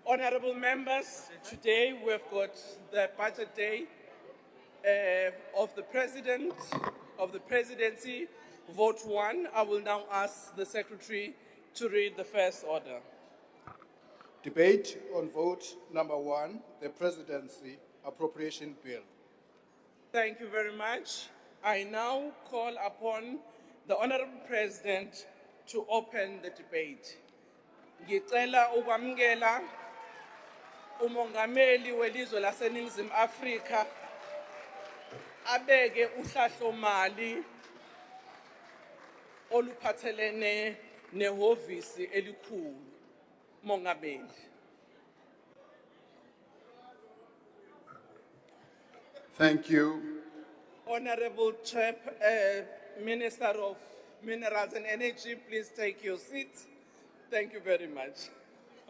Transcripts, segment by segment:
Honorable members, today we've got the budget day of the presidency, vote 1. I will now ask the secretary to read the first order. Debate on vote number 1, the Presidency Appropriation Bill. Thank you very much. I now call upon the Honorable President to open the debate. Ngicela ukwamukela umongameli welizwe laseNingizimu Afrika abeke uhlahlomali oluphathelene nehhovisi elikhulu. Mongameli. Thank you. Honorable Minister of Minerals and Energy, please take your seat. Thank you very much.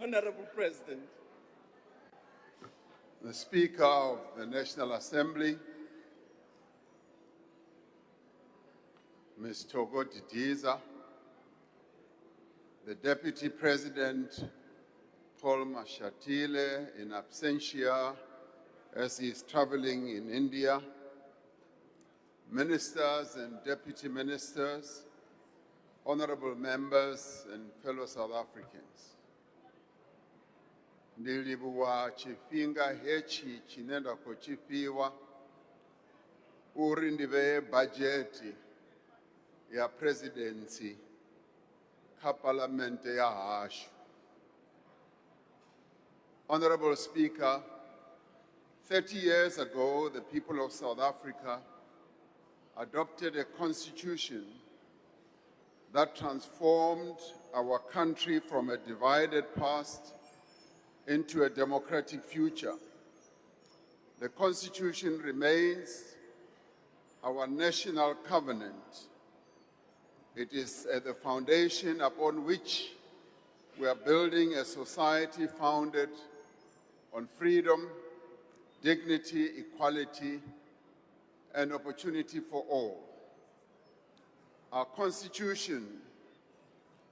Honorable President. The Speaker of the National Assembly, Ms. Togo Didiza, the Deputy President, Paul Mashatile, in absentia, as he is traveling in India, ministers and deputy ministers, honorable members and fellow South Africans. Ndilibuwa chifinga hechi chinenda kuchipiwa uri ndive bajeti ya presidency ka parlamente ya hashu. Honorable Speaker, 30 years ago, the people of South Africa adopted a constitution that transformed our country from a divided past into a democratic future. The Constitution remains our national covenant. It is the foundation upon which we are building a society founded on freedom, dignity, equality, and opportunity for all. Our Constitution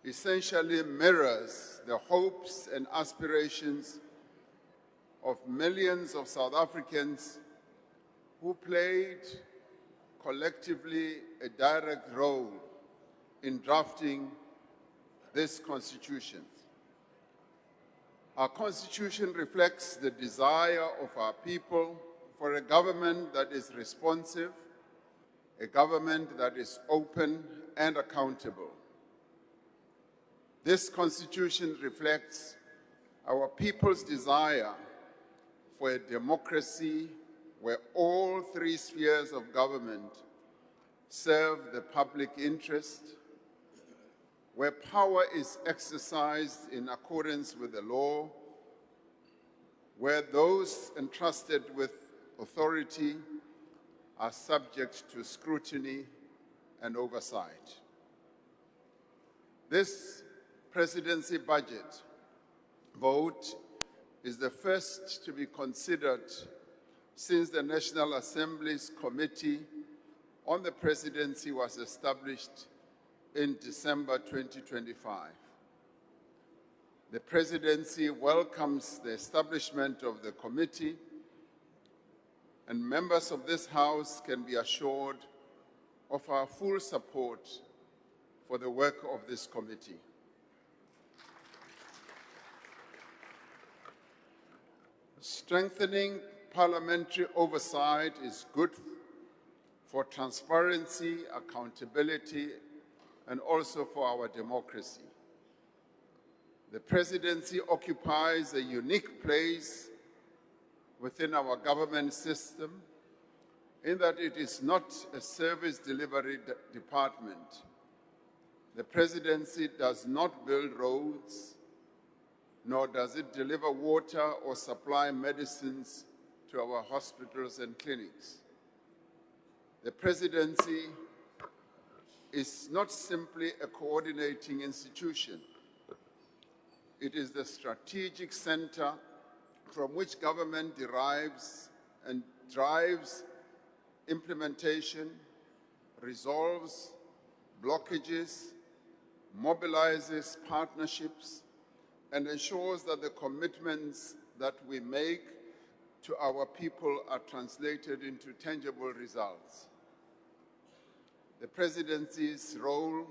essentially mirrors the hopes and aspirations of millions of South Africans who played collectively a direct role in drafting this Constitution. Our Constitution reflects the desire of our people for a government that is responsive, a government that is open and accountable. This Constitution reflects our people's desire for a democracy where all three spheres of government serve the public interest, where power is exercised in accordance with the law, where those entrusted with authority are subject to scrutiny and oversight. This presidency budget vote is the first to be considered since the National Assembly's Committee on the Presidency was established in December 2025. The Presidency welcomes the establishment of the committee, and members of this House can be assured of our full support for the work of this committee. Strengthening parliamentary oversight is good for transparency, accountability, and also for our democracy. The Presidency occupies a unique place within our government system in that it is not a service delivery department. The Presidency does not build roads, nor does it deliver water or supply medicines to our hospitals and clinics. The Presidency is not simply a coordinating institution. It is the strategic center from which government derives and drives implementation, resolves blockages, mobilizes partnerships, and ensures that the commitments that we make to our people are translated into tangible results. The Presidency's role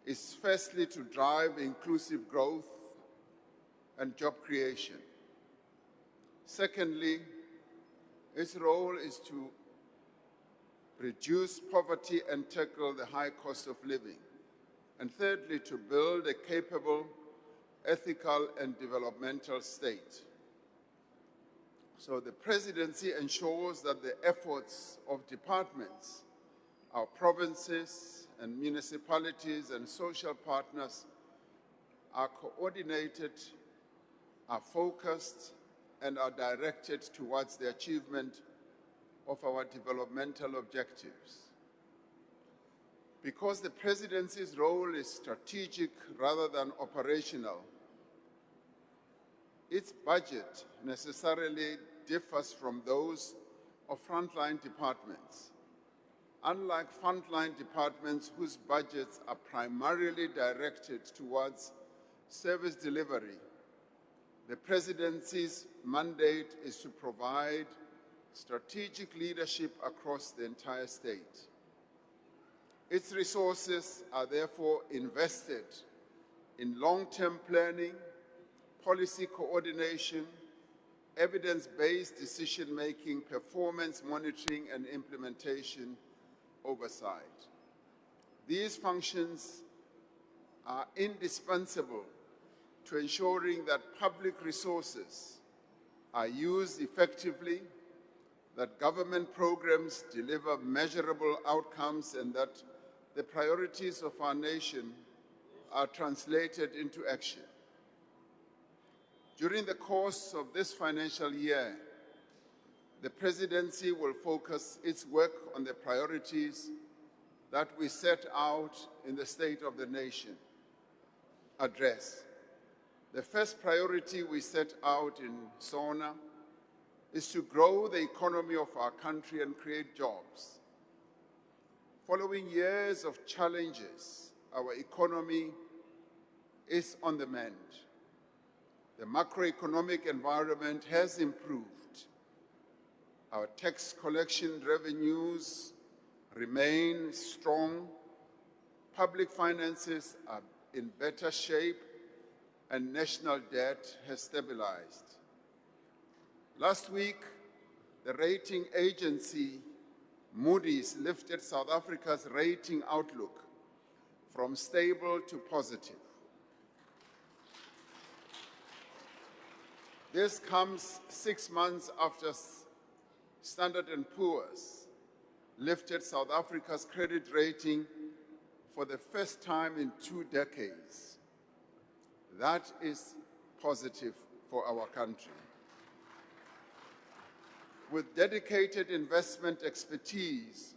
is firstly to drive inclusive growth and job creation. Secondly, its role is to reduce poverty and tackle the high cost of living. And thirdly, to build a capable, ethical, and developmental state. So the Presidency ensures that the efforts of departments, our provinces and municipalities and social partners are coordinated, are focused, and are directed towards the achievement of our developmental objectives. Because the Presidency's role is strategic rather than operational, its budget necessarily differs from those of frontline departments. Unlike frontline departments whose budgets are primarily directed towards service delivery, the Presidency's mandate is to provide strategic leadership across the entire state. Its resources are therefore invested in long-term planning, policy coordination, evidence-based decision-making, performance monitoring, and implementation oversight. These functions are indispensable to ensuring that public resources are used effectively, that government programs deliver measurable outcomes, and that the priorities of our nation are translated into action. During the course of this financial year, the Presidency will focus its work on the priorities that we set out in the State of the Nation address. The first priority we set out in SONA is to grow the economy of our country and create jobs. Following years of challenges, our economy is on the mend. The macroeconomic environment has improved. Our tax collection revenues remain strong, public finances are in better shape, and national debt has stabilized. Last week, the rating agency Moody's lifted South Africa's rating outlook from stable to positive. This comes 6 months after Standard & Poor's lifted South Africa's credit rating for the first time in 2 decades. That is positive for our country. With dedicated investment expertise,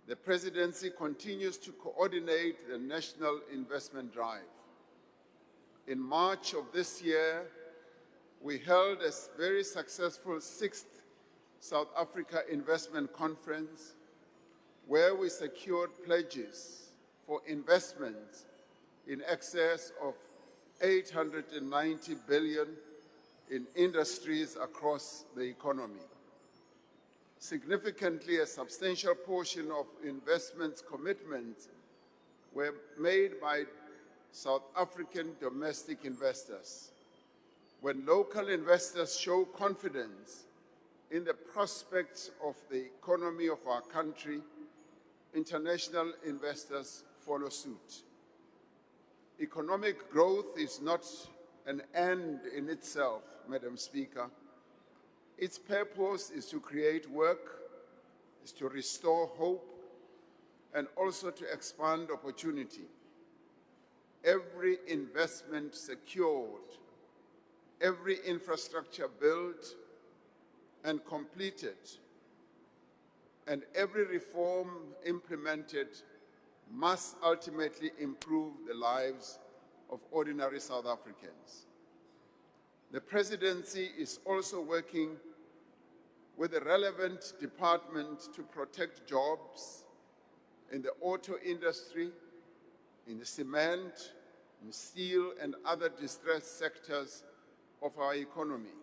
the Presidency continues to coordinate the national investment drive. In March of this year, we held a very successful 6th South Africa Investment Conference, where we secured pledges for investments in excess of 890 billion in industries across the economy. Significantly, a substantial portion of investments commitments were made by South African domestic investors. When local investors show confidence in the prospects of the economy of our country, international investors follow suit. Economic growth is not an end in itself, Madam Speaker. Its purpose is to create work, is to restore hope, and also to expand opportunity. Every investment secured, every infrastructure built and completed, and every reform implemented must ultimately improve the lives of ordinary South Africans. The Presidency is also working with the relevant department to protect jobs in the auto industry, in the cement, steel, and other distressed sectors of our economy.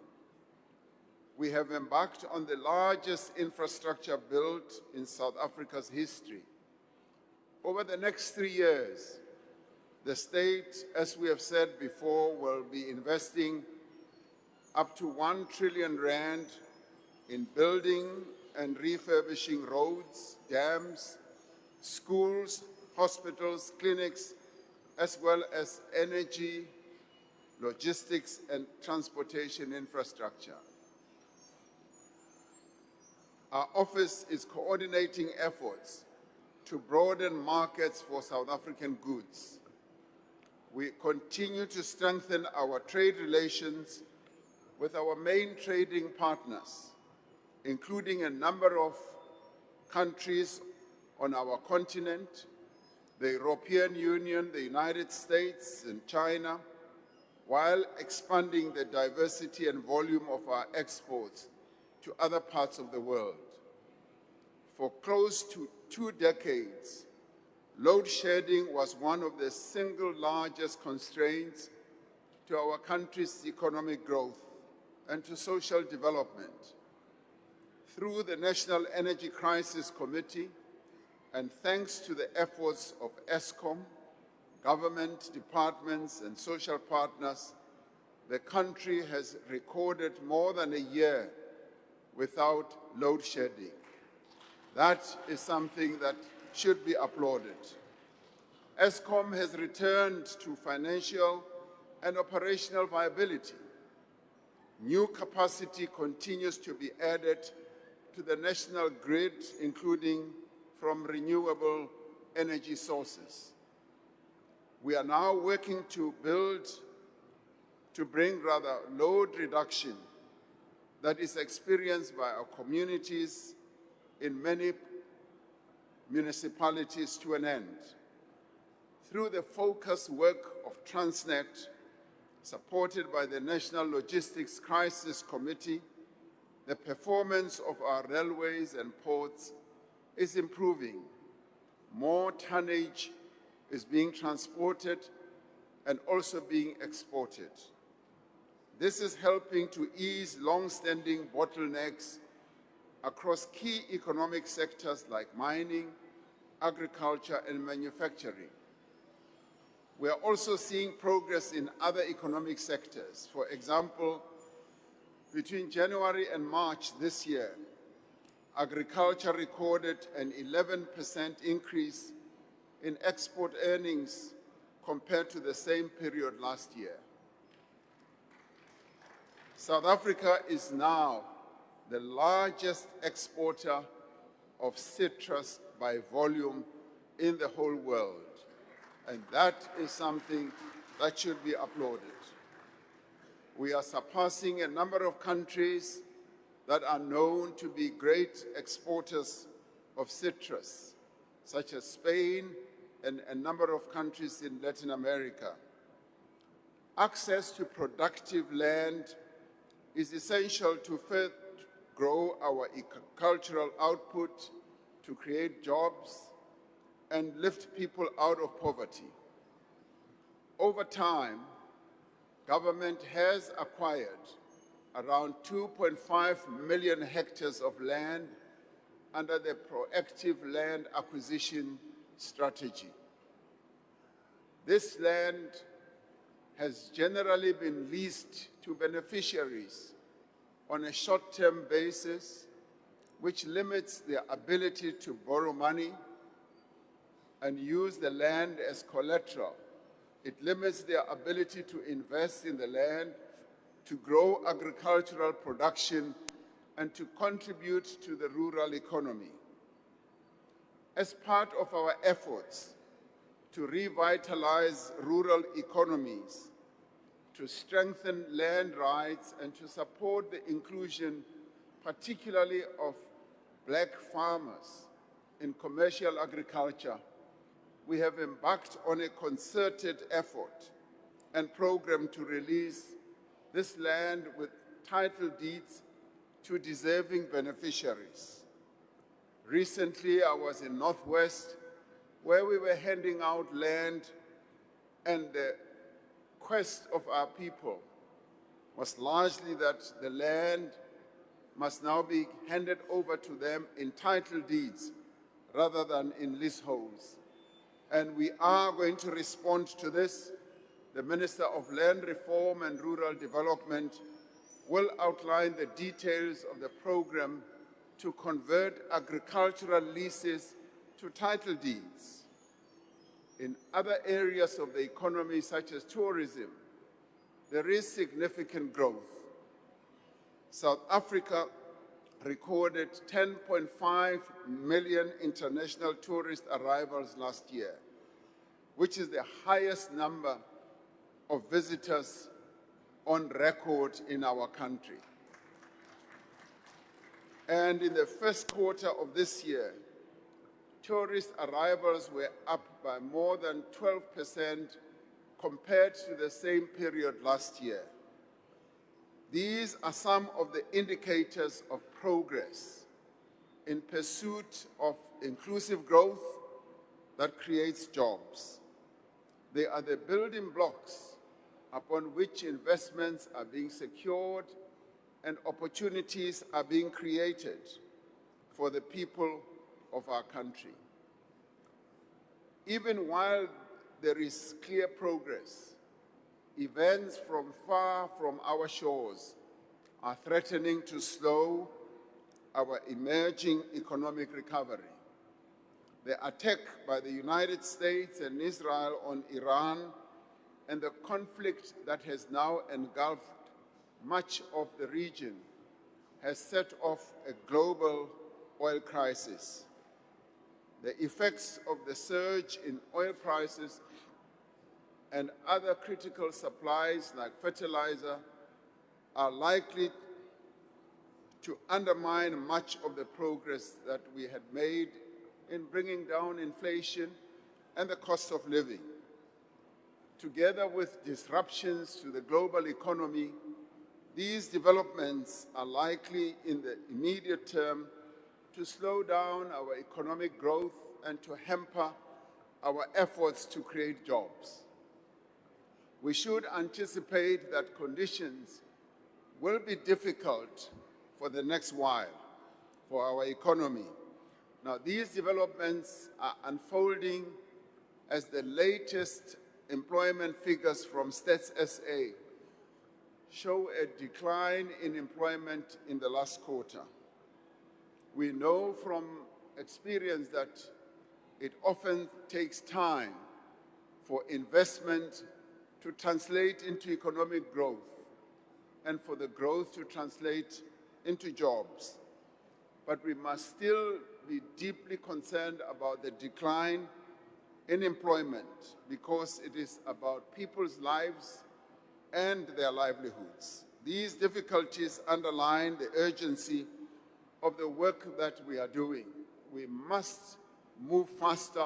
We have embarked on the largest infrastructure build in South Africa's history. Over the next 3 years, the state, as we have said before, will be investing up to 1 trillion rand in building and refurbishing roads, dams, schools, hospitals, clinics, as well as energy, logistics, and transportation infrastructure. Our office is coordinating efforts to broaden markets for South African goods. We continue to strengthen our trade relations with our main trading partners, including a number of countries on our continent, the European Union, the United States, and China, while expanding the diversity and volume of our exports to other parts of the world. For close to 2 decades, load shedding was one of the single largest constraints to our country's economic growth and to social development. Through the National Energy Crisis Committee, and thanks to the efforts of Eskom, government departments, and social partners, the country has recorded more than a year without load shedding. That is something that should be applauded. Eskom has returned to financial and operational viability. New capacity continues to be added to the national grid, including from renewable energy sources. We are now working to bring load reduction that is experienced by our communities in many municipalities to an end. Through the focused work of Transnet, supported by the National Logistics Crisis Committee, the performance of our railways and ports is improving. More tonnage is being transported and also being exported. This is helping to ease long-standing bottlenecks across key economic sectors like mining, agriculture, and manufacturing. We are also seeing progress in other economic sectors. For example, between January and March this year, agriculture recorded an 11% increase in export earnings compared to the same period last year. South Africa is now the largest exporter of citrus by volume in the whole world, and that is something that should be applauded. We are surpassing a number of countries that are known to be great exporters of citrus, such as Spain and a number of countries in Latin America. Access to productive land is essential to further grow our agricultural output, to create jobs, and lift people out of poverty. Over time, government has acquired around 2.5 million hectares of land under the proactive land acquisition strategy. This land has generally been leased to beneficiaries on a short-term basis, which limits their ability to borrow money and use the land as collateral. It limits their ability to invest in the land, to grow agricultural production, and to contribute to the rural economy. As part of our efforts to revitalize rural economies, to strengthen land rights, and to support the inclusion, particularly of Black farmers in commercial agriculture, we have embarked on a concerted effort and program to release this land with title deeds to deserving beneficiaries. Recently, I was in Northwest, where we were handing out land, and the request of our people was largely that the land must now be handed over to them in title deeds rather than in leaseholds. And we are going to respond to this. The Minister of Land Reform and Rural Development will outline the details of the program to convert agricultural leases to title deeds. In other areas of the economy, such as tourism, there is significant growth. South Africa recorded 10.5 million international tourist arrivals last year, which is the highest number of visitors on record in our country. And in the first quarter of this year, tourist arrivals were up by more than 12% compared to the same period last year. These are some of the indicators of progress in pursuit of inclusive growth that creates jobs. They are the building blocks upon which investments are being secured and opportunities are being created for the people of our country. Even while there is clear progress, events from far from our shores are threatening to slow our emerging economic recovery. The attack by the United States and Israel on Iran and the conflict that has now engulfed much of the region has set off a global oil crisis. The effects of the surge in oil prices and other critical supplies like fertilizer are likely to undermine much of the progress that we had made in bringing down inflation and the cost of living. Together with disruptions to the global economy, these developments are likely in the immediate term to slow down our economic growth and to hamper our efforts to create jobs. We should anticipate that conditions will be difficult for the next while for our economy. Now, these developments are unfolding as the latest employment figures from Stats SA show a decline in employment in the last quarter. We know from experience that it often takes time for investment to translate into economic growth and for the growth to translate into jobs. But we must still be deeply concerned about the decline in employment because it is about people's lives and their livelihoods. These difficulties underline the urgency of the work that we are doing. We must move faster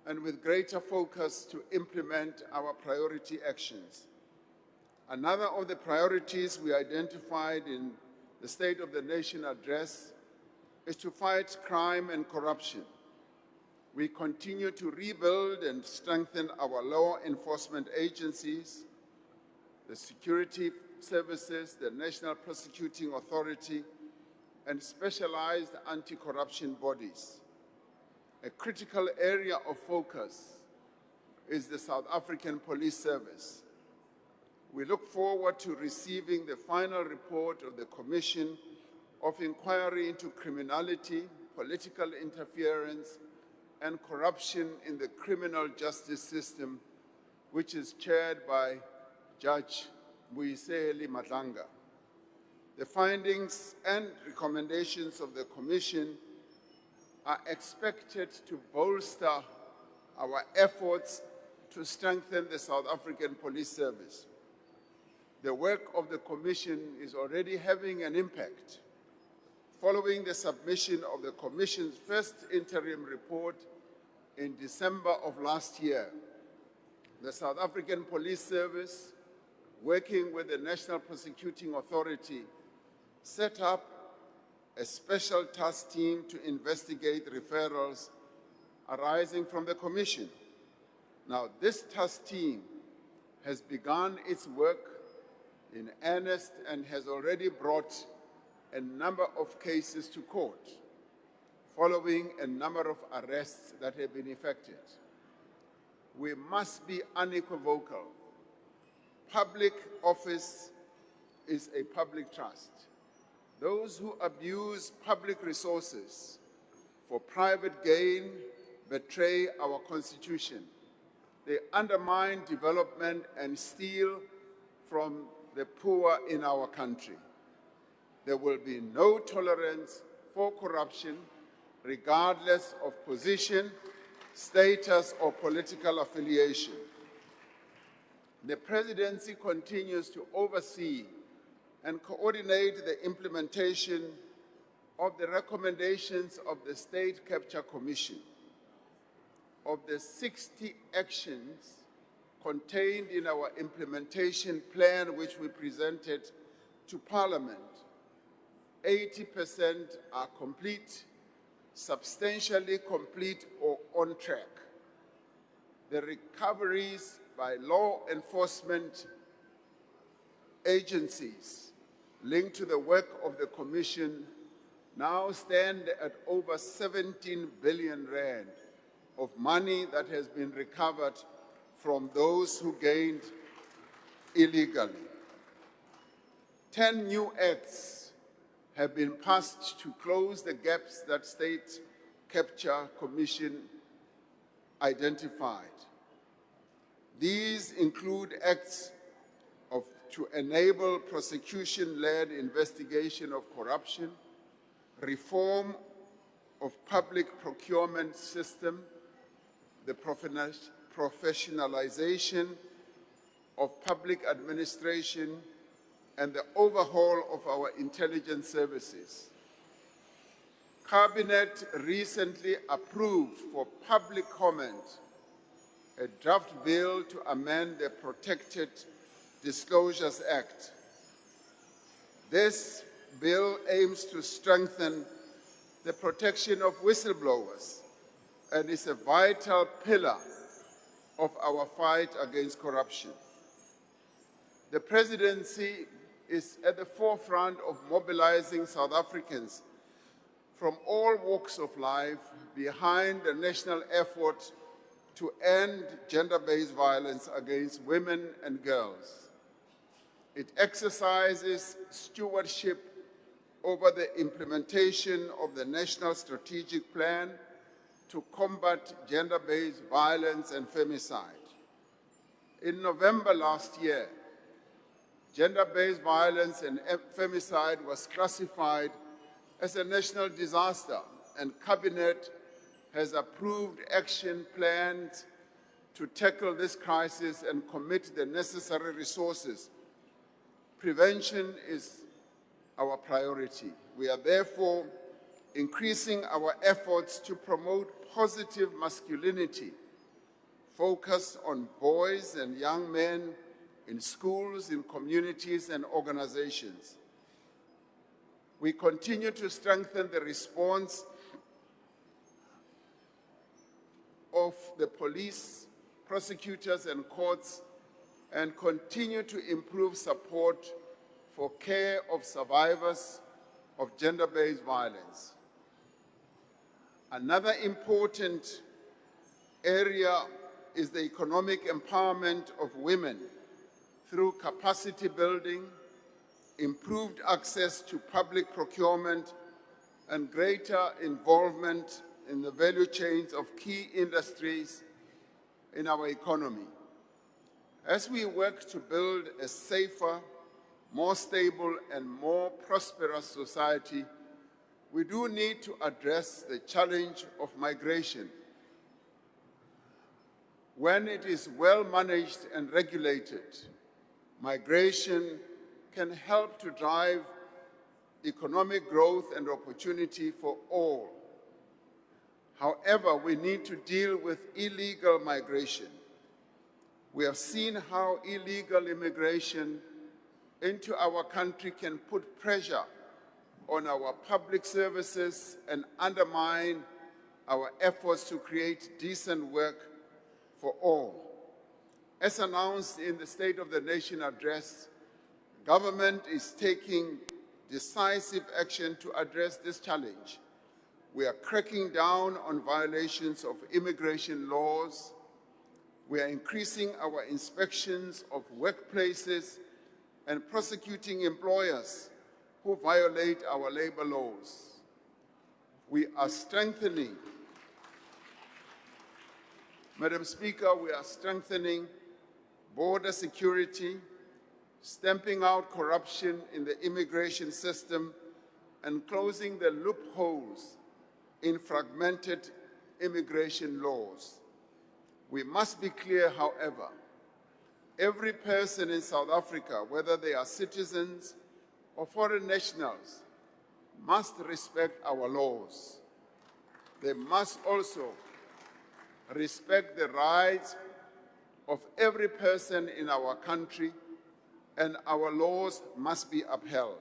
and with greater focus to implement our priority actions. Another of the priorities we identified in the State of the Nation address is to fight crime and corruption. We continue to rebuild and strengthen our law enforcement agencies, the security services, the National Prosecuting Authority, and specialized anti-corruption bodies. A critical area of focus is the South African Police Service. We look forward to receiving the final report of the Commission of Inquiry into Criminality, Political Interference, and Corruption in the Criminal Justice System, which is chaired by Judge Mbuyiseli Madlanga. The findings and recommendations of the Commission are expected to bolster our efforts to strengthen the South African Police Service. The work of the Commission is already having an impact. Following the submission of the Commission's first interim report in December of last year, the South African Police Service, working with the National Prosecuting Authority, set up a special task team to investigate referrals arising from the Commission. Now, this task team has begun its work in earnest and has already brought a number of cases to court, following a number of arrests that have been effected. We must be unequivocal. Public office is a public trust. Those who abuse public resources for private gain betray our Constitution. They undermine development and steal from the poor in our country. There will be no tolerance for corruption, regardless of position, status, or political affiliation. The Presidency continues to oversee and coordinate the implementation of the recommendations of the State Capture Commission. Of the 60 actions contained in our implementation plan, which we presented to Parliament, 80% are complete, substantially complete, or on track. The recoveries by law enforcement agencies linked to the work of the Commission now stand at over 17 billion rand of money that has been recovered from those who gained illegally. 10 new acts have been passed to close the gaps that State Capture Commission identified. These include acts to enable prosecution-led investigation of corruption, reform of public procurement system, the professionalization of public administration, and the overhaul of our intelligence services. Cabinet recently approved for public comment a draft bill to amend the Protected Disclosures Act. This bill aims to strengthen the protection of whistleblowers and is a vital pillar of our fight against corruption. The Presidency is at the forefront of mobilizing South Africans from all walks of life behind the national effort to end gender-based violence against women and girls. It exercises stewardship over the implementation of the National Strategic Plan to combat gender-based violence and femicide. In November last year, gender-based violence and femicide was classified as a national disaster, and Cabinet has approved action plans to tackle this crisis and commit the necessary resources. Prevention is our priority. We are therefore increasing our efforts to promote positive masculinity, focus on boys and young men in schools, in communities, and organizations. We continue to strengthen the response of the police, prosecutors, and courts, and continue to improve support for care of survivors of gender-based violence. Another important area is the economic empowerment of women through capacity building, improved access to public procurement, and greater involvement in the value chains of key industries in our economy. As we work to build a safer, more stable, and more prosperous society, we do need to address the challenge of migration. When it is well managed and regulated, migration can help to drive economic growth and opportunity for all. However, we need to deal with illegal migration. We have seen how illegal immigration into our country can put pressure on our public services and undermine our efforts to create decent work for all. As announced in the State of the Nation address, government is taking decisive action to address this challenge. We are cracking down on violations of immigration laws. We are increasing our inspections of workplaces and prosecuting employers who violate our labor laws. We are strengthening, Madam Speaker, we are strengthening border security, stamping out corruption in the immigration system, and closing the loopholes in fragmented immigration laws. We must be clear, however, every person in South Africa, whether they are citizens or foreign nationals, must respect our laws. They must also respect the rights of every person in our country, and our laws must be upheld.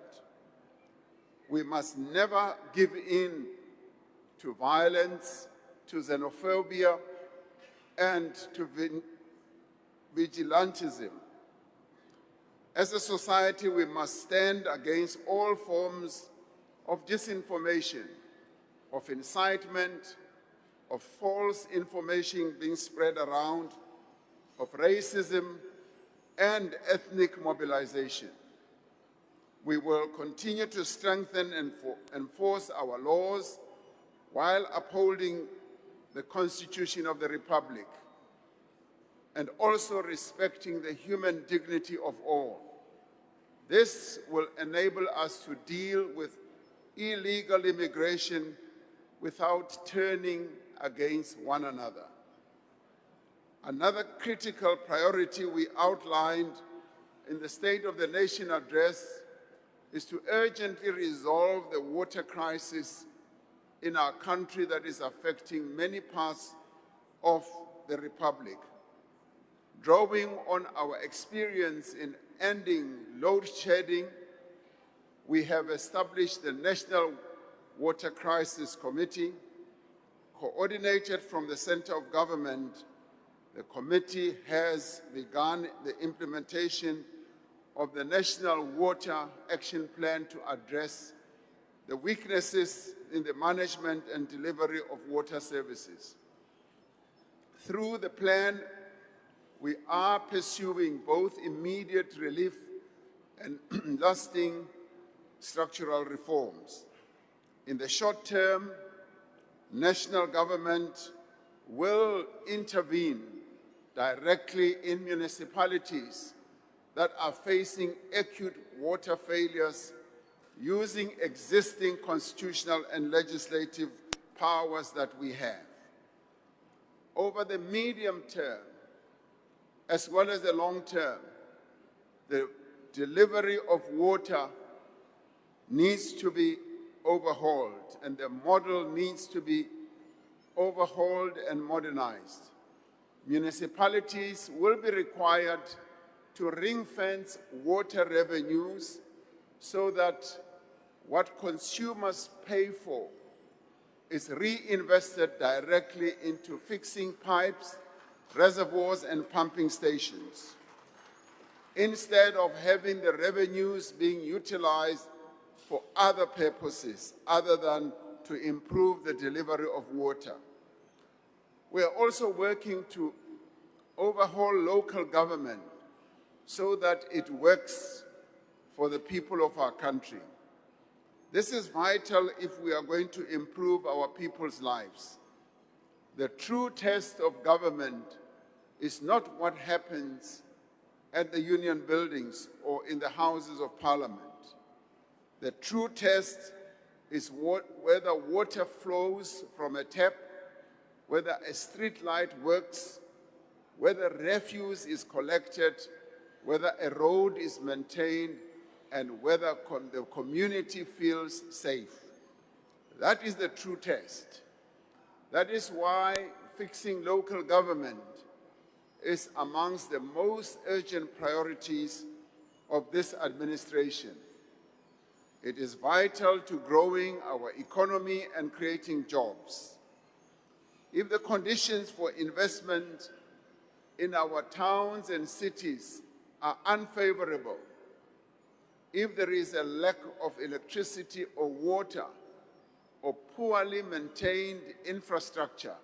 We must never give in to violence, to xenophobia, and to vigilantism. As a society, we must stand against all forms of disinformation, of incitement, of false information being spread around, of racism and ethnic mobilization. We will continue to strengthen and enforce our laws while upholding the Constitution of the Republic and also respecting the human dignity of all. This will enable us to deal with illegal immigration without turning against one another. Another critical priority we outlined in the State of the Nation address is to urgently resolve the water crisis in our country that is affecting many parts of the Republic. Drawing on our experience in ending load shedding, we have established the National Water Crisis Committee. Coordinated from the center of government, the committee has begun the implementation of the National Water Action Plan to address the weaknesses in the management and delivery of water services. Through the plan, we are pursuing both immediate relief and lasting structural reforms. In the short term, national government will intervene directly in municipalities that are facing acute water failures using existing constitutional and legislative powers that we have. Over the medium term, as well as the long term, the delivery of water needs to be overhauled, and the model needs to be overhauled and modernized. Municipalities will be required to ring-fence water revenues so that what consumers pay for is reinvested directly into fixing pipes, reservoirs, and pumping stations, instead of having the revenues being utilized for other purposes other than to improve the delivery of water. We are also working to overhaul local government so that it works for the people of our country. This is vital if we are going to improve our people's lives. The true test of government is not what happens at the union buildings or in the Houses of Parliament. The true test is whether water flows from a tap, whether a street light works, whether refuse is collected, whether a road is maintained, and whether the community feels safe. That is the true test. That is why fixing local government is amongst the most urgent priorities of this administration. It is vital to growing our economy and creating jobs. If the conditions for investment in our towns and cities are unfavorable, if there is a lack of electricity or water or poorly maintained infrastructure,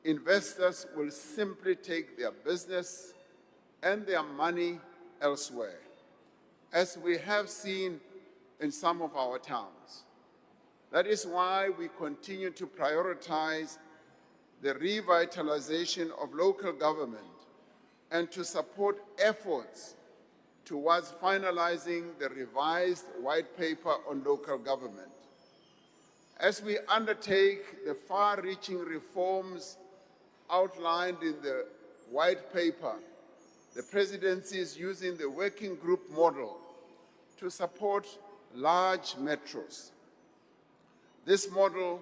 investors will simply take their business and their money elsewhere, as we have seen in some of our towns. That is why we continue to prioritize the revitalization of local government and to support efforts towards finalizing the revised white paper on local government. As we undertake the far-reaching reforms outlined in the white paper, the Presidency is using the working group model to support large metros. This model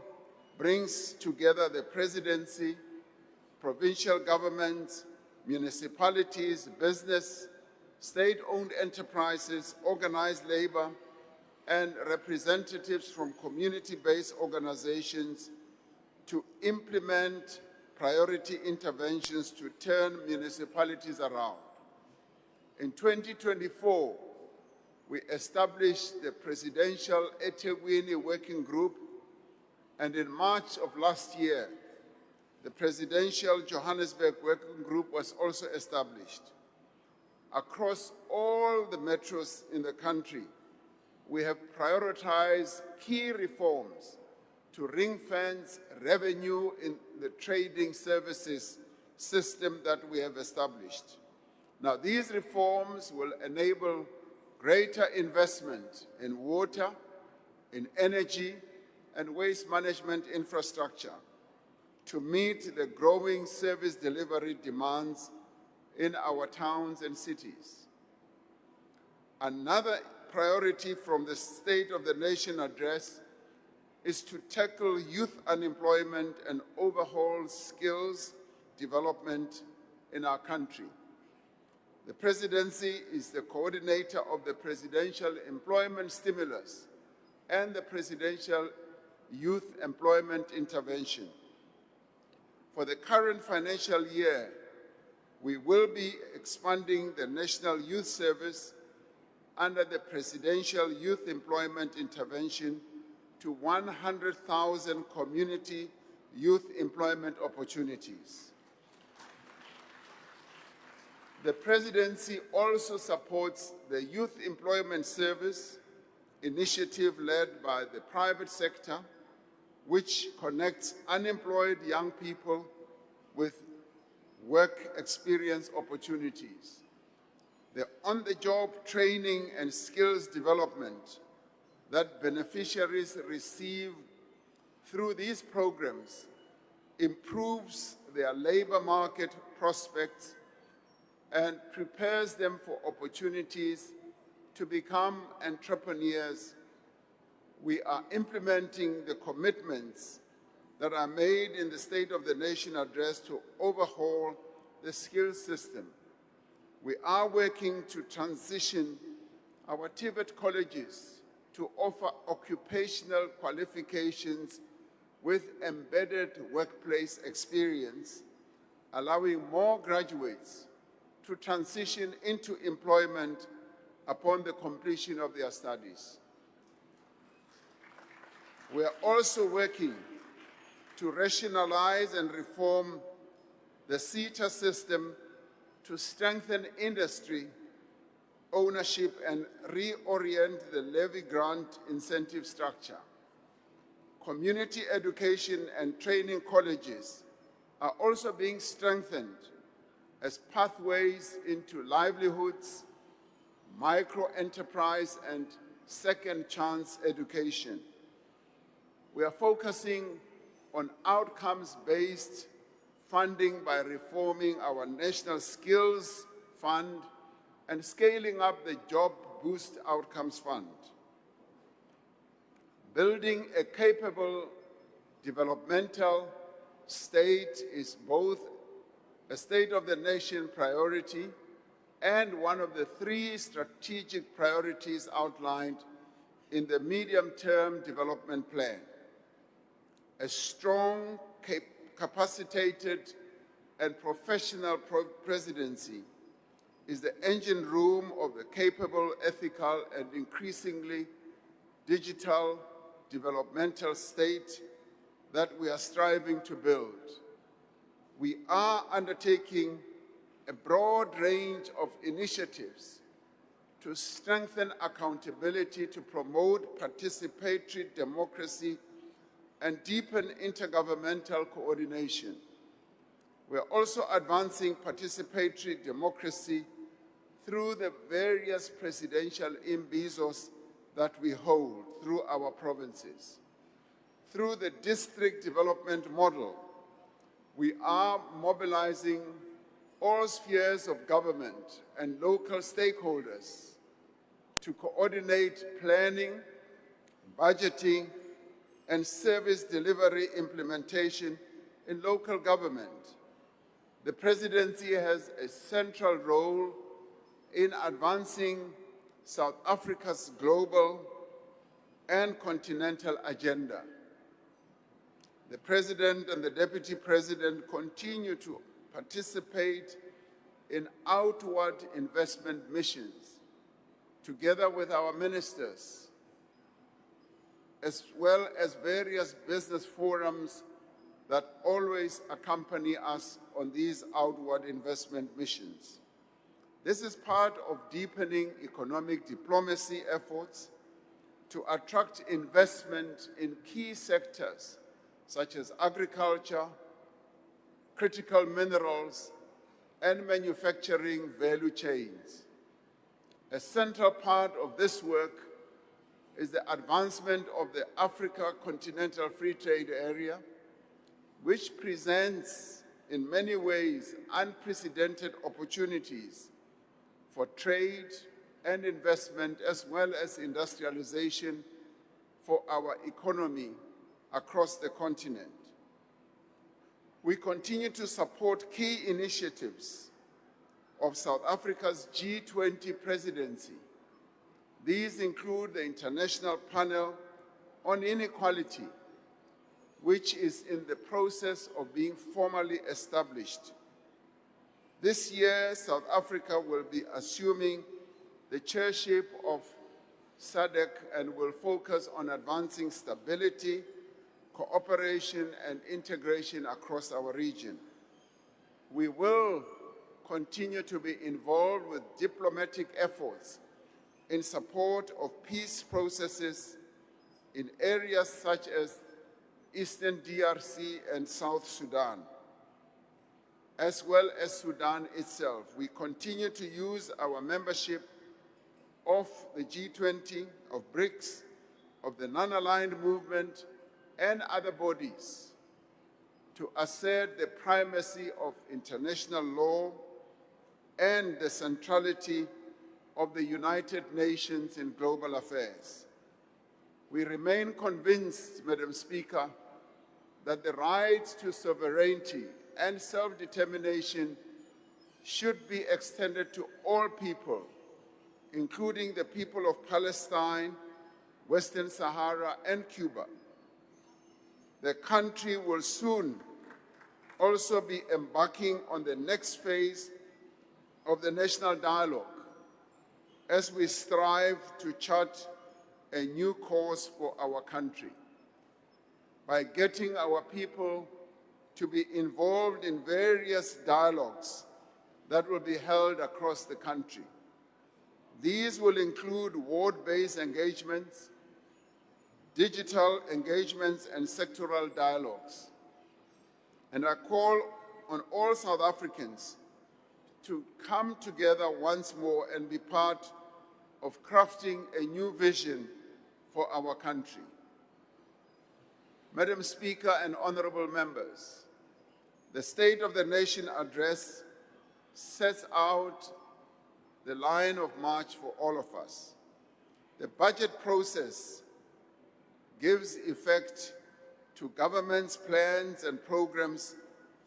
brings together the Presidency, provincial governments, municipalities, business, state-owned enterprises, organized labor, and representatives from community-based organizations to implement priority interventions to turn municipalities around. In 2024, we established the Presidential eThekwini Working Group, and in March of last year, the Presidential Johannesburg Working Group was also established. Across all the metros in the country, we have prioritized key reforms to ring-fence revenue in the trading services system that we have established. Now, these reforms will enable greater investment in water, in energy, and waste management infrastructure to meet the growing service delivery demands in our towns and cities. Another priority from the State of the Nation address is to tackle youth unemployment and overhaul skills development in our country. The Presidency is the coordinator of the Presidential Employment Stimulus and the Presidential Youth Employment Intervention. For the current financial year, we will be expanding the National Youth Service under the Presidential Youth Employment Intervention to 100,000 community youth employment opportunities. The Presidency also supports the Youth Employment Service initiative led by the private sector, which connects unemployed young people with work experience opportunities. The on-the-job training and skills development that beneficiaries receive through these programs improves their labor market prospects and prepares them for opportunities to become entrepreneurs. We are implementing the commitments that are made in the State of the Nation address to overhaul the skills system. We are working to transition our TVET colleges to offer occupational qualifications with embedded workplace experience, allowing more graduates to transition into employment upon the completion of their studies. We are also working to rationalize and reform the SETA system to strengthen industry ownership and reorient the levy grant incentive structure. Community education and training colleges are also being strengthened as pathways into livelihoods, micro-enterprise, and second chance education. We are focusing on outcomes-based funding by reforming our National Skills Fund and scaling up the Job Boost Outcomes Fund. Building a capable developmental state is both a State of the Nation priority and one of the 3 strategic priorities outlined in the medium-term development plan. A strong, capacitated, and professional presidency is the engine room of the capable, ethical, and increasingly digital developmental state that we are striving to build. We are undertaking a broad range of initiatives to strengthen accountability, to promote participatory democracy, and deepen intergovernmental coordination. We are also advancing participatory democracy through the various presidential imbizos that we hold through our provinces. Through the district development model, we are mobilizing all spheres of government and local stakeholders to coordinate planning, budgeting, and service delivery implementation in local government. The Presidency has a central role in advancing South Africa's global and continental agenda. The President and the Deputy President continue to participate in outward investment missions, together with our ministers, as well as various business forums that always accompany us on these outward investment missions. This is part of deepening economic diplomacy efforts to attract investment in key sectors such as agriculture, critical minerals, and manufacturing value chains. A central part of this work is the advancement of the Africa Continental Free Trade Area, which presents in many ways unprecedented opportunities for trade and investment, as well as industrialization for our economy across the continent. We continue to support key initiatives of South Africa's G20 presidency. These include the International Panel on Inequality, which is in the process of being formally established. This year, South Africa will be assuming the chairship of SADC and will focus on advancing stability, cooperation, and integration across our region. We will continue to be involved with diplomatic efforts in support of peace processes in areas such as Eastern DRC and South Sudan, as well as Sudan itself. We continue to use our membership of the G20, of BRICS, of the non-aligned movement, and other bodies to assert the primacy of international law and the centrality of the United Nations in global affairs. We remain convinced, Madam Speaker, that the right to sovereignty and self-determination should be extended to all people, including the people of Palestine, Western Sahara, and Cuba. The country will soon also be embarking on the next phase of the national dialogue as we strive to chart a new course for our country by getting our people to be involved in various dialogues that will be held across the country. These will include ward-based engagements, digital engagements, and sectoral dialogues. And I call on all South Africans to come together once more and be part of crafting a new vision for our country. Madam Speaker and honorable members, the State of the Nation address sets out the line of march for all of us. The budget process gives effect to government's plans and programs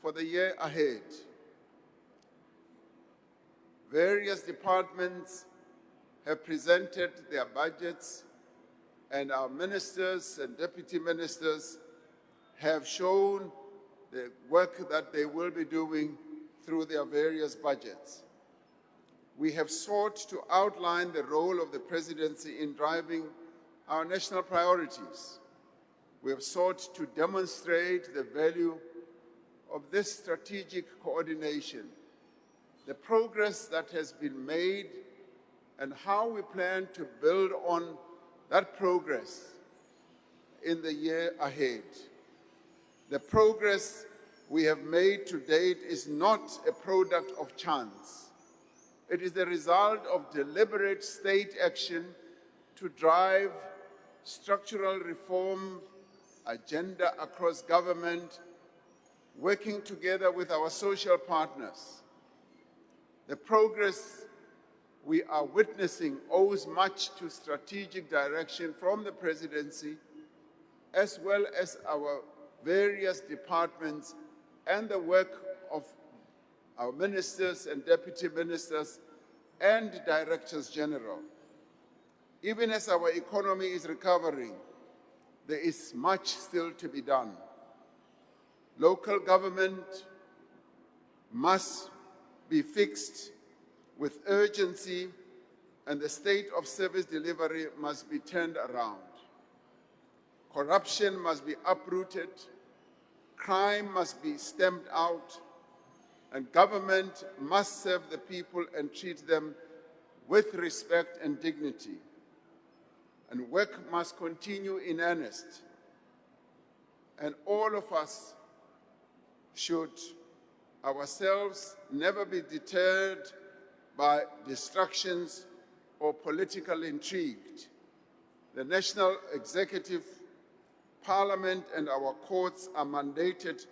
for the year ahead. Various departments have presented their budgets, and our ministers and deputy ministers have shown the work that they will be doing through their various budgets. We have sought to outline the role of the Presidency in driving our national priorities. We have sought to demonstrate the value of this strategic coordination, the progress that has been made, and how we plan to build on that progress in the year ahead. The progress we have made to date is not a product of chance. It is the result of deliberate state action to drive structural reform agenda across government, working together with our social partners. The progress we are witnessing owes much to strategic direction from the Presidency, as well as our various departments and the work of our ministers and deputy ministers and directors general. Even as our economy is recovering, there is much still to be done. Local government must be fixed with urgency, and the state of service delivery must be turned around. Corruption must be uprooted, crime must be stamped out, and government must serve the people and treat them with respect and dignity. And work must continue in earnest. And all of us should ourselves never be deterred by distractions or political intrigue. The National Executive, Parliament, and our courts are mandated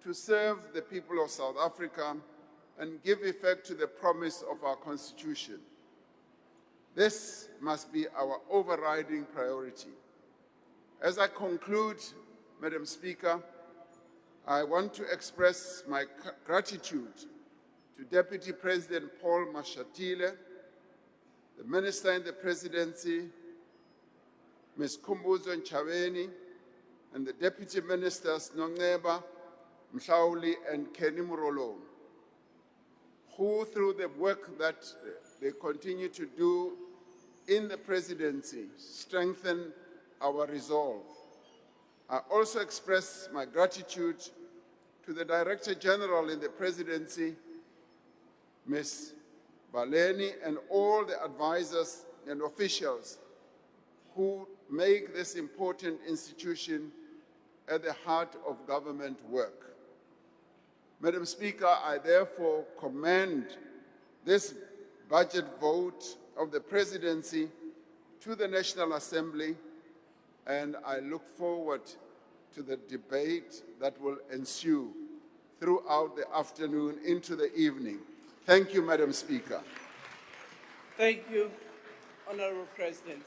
to serve the people of South Africa and give effect to the promise of our Constitution. This must be our overriding priority. As I conclude, Madam Speaker, I want to express my gratitude to Deputy President Paul Mashatile, the Minister in the Presidency, Ms. Kumbuzo Nchaweni, and the Deputy Ministers Nongeba, Mhlauli, and Kenny Murolo, who through the work that they continue to do in the Presidency strengthen our resolve. I also express my gratitude to the Director General in the Presidency, Ms. Baleni, and all the advisors and officials who make this important institution at the heart of government work. Madam Speaker, I therefore commend this budget vote of the Presidency to the National Assembly, and I look forward to the debate that will ensue throughout the afternoon into the evening. Thank you, Madam Speaker. Thank you, Honorable President.